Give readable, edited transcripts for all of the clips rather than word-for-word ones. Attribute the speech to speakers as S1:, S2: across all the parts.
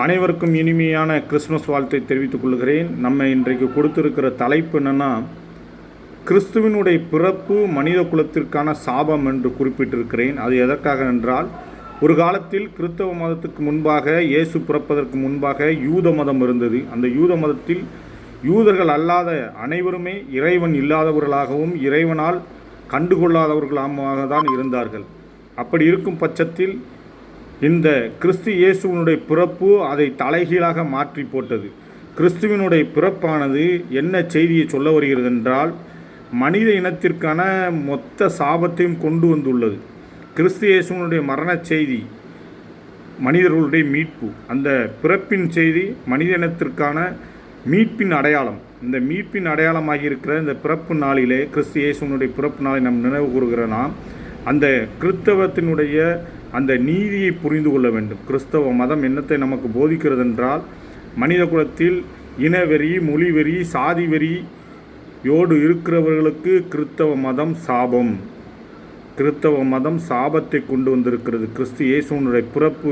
S1: அனைவருக்கும் இனிமையான கிறிஸ்மஸ் வாழ்த்தை தெரிவித்துக் கொள்கிறேன். நம்ம இன்றைக்கு கொடுத்திருக்கிற தலைப்பு என்னென்னா, கிறிஸ்துவினுடைய பிறப்பு மனித குலத்திற்கான சாபம் என்று குறிப்பிட்டிருக்கிறேன். அது எதற்காக என்றால், ஒரு காலத்தில் கிறிஸ்தவ மதத்துக்கு முன்பாக, இயேசு பிறப்பதற்கு முன்பாக யூத மதம் இருந்தது. அந்த யூத மதத்தில் யூதர்கள் அல்லாத அனைவருமே இறைவன் இல்லாதவர்களாகவும் இறைவனால் கண்டுகொள்ளாதவர்களாக தான் இருந்தார்கள். அப்படி இருக்கும் பட்சத்தில் இந்த கிறிஸ்து இயேசுவினுடைய பிறப்பு அதை தலைகீழாக மாற்றி போட்டது. கிறிஸ்துவினுடைய பிறப்பானது என்ன செய்தியை சொல்ல வருகிறது என்றால், மனித இனத்திற்கான மொத்த சாபத்தையும் கொண்டு வந்துள்ளது. கிறிஸ்து இயேசுவினுடைய மரண செய்தி மனிதர்களுடைய மீட்பு, அந்த பிறப்பின் செய்தி மனித இனத்திற்கான மீட்பின் அடையாளம். இந்த மீட்பின் அடையாளமாகி இருக்கிற இந்த பிறப்பு நாளிலே, கிறிஸ்து இயேசுவினுடைய பிறப்பு நாளை நாம் நினைவு கூறுகிற நாம் அந்த கிறிஸ்தவத்தினுடைய அந்த நீதியை புரிந்து கொள்ள வேண்டும். கிறிஸ்தவ மதம் என்னத்தை நமக்கு போதிக்கிறது என்றால், மனித குலத்தில் இனவெறி, மொழிவெறி, சாதி வெறியோடு இருக்கிறவர்களுக்கு கிறிஸ்தவ மதம் சாபம். கிறிஸ்தவ மதம் சாபத்தை கொண்டு வந்திருக்கிறது. கிறிஸ்து இயேசுவினுடைய பிறப்பு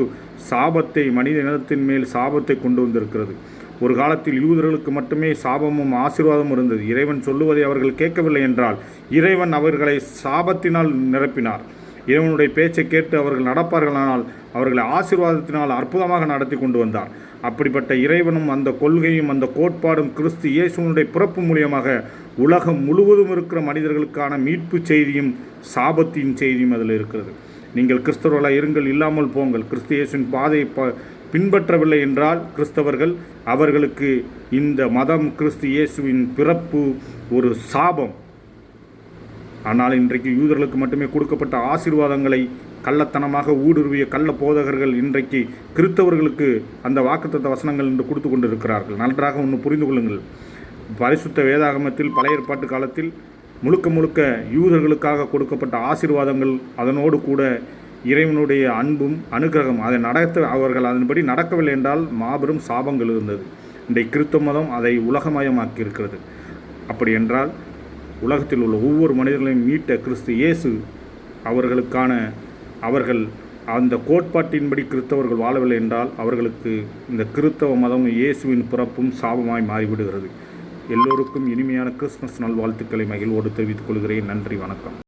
S1: சாபத்தை, மனித இனத்தின் மேல் சாபத்தை கொண்டு வந்திருக்கிறது. ஒரு காலத்தில் யூதர்களுக்கு மட்டுமே சாபமும் ஆசீர்வாதமும் இருந்தது. இறைவன் சொல்லுவதை அவர்கள் கேட்கவில்லை என்றால் இறைவன் அவர்களை சாபத்தினால் நிரப்பினார். இறைவனுடைய பேச்சை கேட்டு அவர்கள் நடப்பார்களானால் அவர்களை ஆசீர்வாதத்தினால் அற்புதமாக நடத்தி கொண்டு வந்தார். அப்படிப்பட்ட இறைவனும் அந்த கொள்கையும் அந்த கோட்பாடும் கிறிஸ்து இயேசுவினுடைய பிறப்பு மூலியமாக உலகம் முழுவதும் இருக்கிற மனிதர்களுக்கான மீட்பு செய்தியும் சாபத்தின் செய்தியும் அதில் இருக்கிறது. நீங்கள் கிறிஸ்தவர்களாக இருங்கள், இல்லாமல் போங்கள். கிறிஸ்து இயேசுவின் பாதையை பின்பற்றவில்லை என்றால் கிறிஸ்தவர்கள், அவர்களுக்கு இந்த மதம், கிறிஸ்து இயேசுவின் பிறப்பு ஒரு சாபம். ஆனால் இன்றைக்கு யூதர்களுக்கு மட்டுமே கொடுக்கப்பட்ட ஆசீர்வாதங்களை கள்ளத்தனமாக ஊடுருவிய கள்ள போதகர்கள் இன்றைக்கு கிறிஸ்தவர்களுக்கு அந்த வாக்குத்தத்த வசனங்கள் என்று கொடுத்து கொண்டிருக்கிறார்கள். நன்றாக ஒன்று புரிந்து கொள்ளுங்கள். பரிசுத்த வேதாகமத்தில் பழைய ஏற்பாட்டு காலத்தில் முழுக்க யூதர்களுக்காக கொடுக்கப்பட்ட ஆசீர்வாதங்கள், அதனோடு கூட இறைவனுடைய அன்பும் அனுகிரகம், அதை அவர்கள் அதன்படி நடக்கவில்லை என்றால் மாபெரும் சாபங்கள் இருந்தது. இன்றைக்கு கிறிஸ்தவ மதம் அதை உலகமயமாக்கி இருக்கிறது. அப்படி என்றால் உலகத்தில் உள்ள ஒவ்வொரு மனிதர்களையும் மீட்ட கிறிஸ்து இயேசு அவர்கள் அந்த கோட்பாட்டின்படி கிறிஸ்தவர்கள் வாழவில்லை என்றால் அவர்களுக்கு இந்த கிறிஸ்தவ மதம் இயேசுவின் பிறப்பும் சாபமாய் மாறிவிடுகிறது. எல்லோருக்கும் இனிமையான கிறிஸ்மஸ் நல்வாழ்த்துக்களை மகிழ்வோடு தெரிவித்துக் கொள்கிறேன். நன்றி, வணக்கம்.